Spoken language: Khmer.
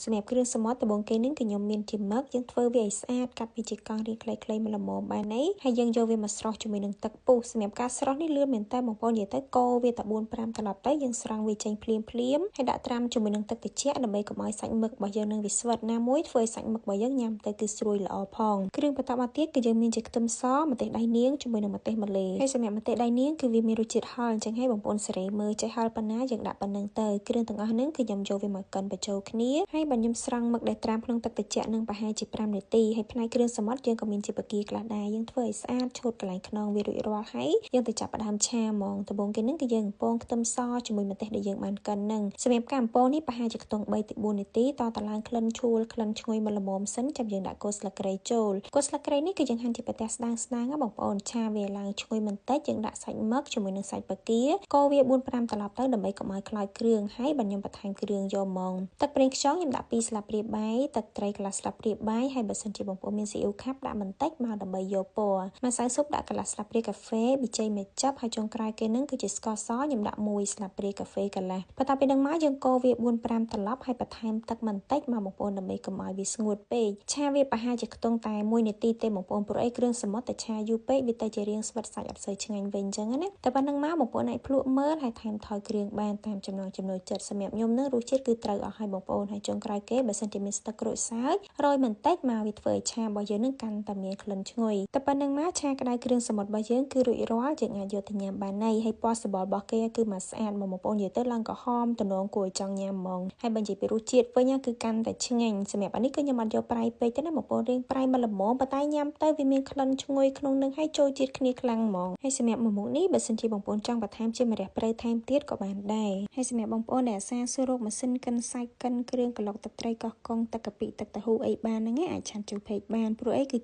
សម្រាប់គ្រឿងសមុទ្រដំបូងគេនឹងខ្ញុំមានជាមឹកយើងធ្វើវាឲ្យស្អាតកាត់វាជាកង់រាងខ្លីៗមកល្មមបាននេះហើយយើងយកវាមកស្រោះជាមួយនឹងទឹកពុះសម្រាប់ការស្រោះនេះលឿនមែនតើបងប្អូននិយាយទៅកូរវាតែ 4-5 ត្រឡប់ទៅយើងស្រង់វាចេញភ្លាមហើយដាក់ត្រាំជាមួយនឹងទឹកត្រជាក់ដើម្បីកុំឲ្យសាច់មឹករបស់យើងនឹងវាស្វិតណាមួយធ្វើឲ្យសាច់មឹករបស់យើងញ៉ាំទៅគឺស្រួយល្អផងគ្រឿងបន្តមកទៀតគឺយើងមានជាខ្ទឹមសម្ទេសដៃនាងជាមួយនឹងម្ទេសម្លេហើយសម្រាប់ម្ទេសដៃនាងគឺវាមានរសជាតិហឹរអញ្ចឹងហើយបងប្អូនសេរីមើលចេះហឹរប៉ុណ្ណាយើងដាក់ប៉ុណ្្នឹងទៅគ្រឿងទាំងអស់ហ្នឹងគឺខ្ញុំយកវាមកកិនបញ្ចូលគ្នាហើយបើខ្ញុំស្រង់មឹកដែលត្រាំក្នុងទឹកត្រជាក់នឹងប្រហែលជា5នាទីហើយផ្នែកគ្រឿងសមុទ្រយើងក៏មានជាបកាខ្លះដែរយើងធ្វើឲ្យស្អាតឆូតកន្លែងខ្នងវារួចរាល់ហើយយើងទៅចាប់ផ្ដើមឆាហ្មងដំបូងគេហ្នឹងគឺយើងកំពងខ្ទឹមសជាមួយម្ទេសដែលយើងបានកិនហ្នឹងសម្រាប់ការកំពងនេះប្រហែលជាខ្ទង់3ទៅ4នាទីតតឡើងក្លិនឈ្ងុយក្លិនឈ្ងុយមកល្មមសិនចាំយើងដាក់គល់ស្លឹកគ្រៃចូលគល់ស្លឹកគ្រៃនេះគឺយើងហាន់ជាបន្ទះស្ដើងណាបងប្អូនឆាវាឡើងឈ្ងុយបន្តិចយើងដាក់សាច់មឹកជាមួយនឹងសាច់បកាកូរវា 4-5 ត្រឡប់ទៅដើម្បីកុំឲ្យខ្លោចគ្រឿងហើយបើខ្ញុំបន្ថែមគ្រឿងយកហ្មងទឹកប្រេងខ្យងខ្ញុំដាក់2ស្លាបព្រាបាយទឹកត្រីកន្លះស្លាបព្រាបាយហើយបើសិនជាបងប្អូនមានស៊ីអ៊ូខាប់ដាក់បន្តិចមកដើម្បីយកពណ៌ម្សៅស៊ុបដាក់កន្លះស្លាបព្រាកាហ្វេប៊ីចេងម្ជប់ហើយចុងក្រោយគេនឹងគឺជាស្ករសខ្ញុំដាក់1ស្លាបព្រាកាហ្វេកន្លះបន្ទាប់ពីនឹងមកយើងកូរវា 4-5 ត្រឡប់ហើយបន្ថែមទឹកបន្តិចមកបងប្អូនដើម្បីកុំឲ្យវាស្ងួតពេកឆាវាប្រហែលជាខ្ទង់តែ1នាទីទេបងប្អូនព្រោះអីគ្រឿងសមុទ្រតែឆាយូរពេកវាទៅជារាងស្វិតសាច់អត់សូវឆ្ងាញ់វិញអញ្ចឹងណាតែប៉ុណ្្នឹងមកបងប្អូនអាចភ្លក់មើលហើយថែមថយគ្រឿងបានតាមចំណង់ចំណូលចិត្តសម្រាប់ខ្ញុំនឹងរសជាតិគឺត្រូវអស់ហើយបងប្អូនហើយចុងក្រោយគេបើសិនជាមានស្ទឹកក្រូចសើចរោយបន្តិចមកវាធ្វើឲ្យឆារបស់យើងនឹងកាន់តែមានក្លិនឈ្ងុយតែប៉ុណ្្នឹងមកឆាក្តៅគ្រឿងសមុទ្ររបស់យើងគឺរួចរាល់យើងអាចយកទៅញ៉ាំបានហើយពណ៌សបល់របស់គេគឺមកស្អាតបងប្អូននិយាយទៅឡើងក្រហមតំណងគួរឲ្យចង់ញ៉ាំហ្មងហើយបើនិយាយពីរសជាតិវិញគឺកាន់តែឆ្ងាញ់សម្រាប់អានេះគឺខ្ញុំអត់យកប្រៃពេកទេណាបងប្អូនរៀងប្រៃមកល្មមប៉ុន្តែញ៉ាំទៅវាមានក្លិនឈ្ងុយក្នុងនឹងហើយចូលជាតិគ្នាខ្លាំងហ្មងហើយសម្រាប់មុខនេះបើសិនជាបងប្អូនចង់បន្ថែមជាម្រះព្រៅថែមទៀតក៏បានដែរហើយសម្រាប់បងប្អូនដែលអាសាសួររកម៉ាស៊ីនកិនសាច់កិនគ្រឿងកន្លុកទឹកត្រីកោះកុងទឹកកាពិទឹកតៅហ៊ូអីបានហ្នឹងអាចឆាន់ចូលពេកបានព្រោះអីគឺ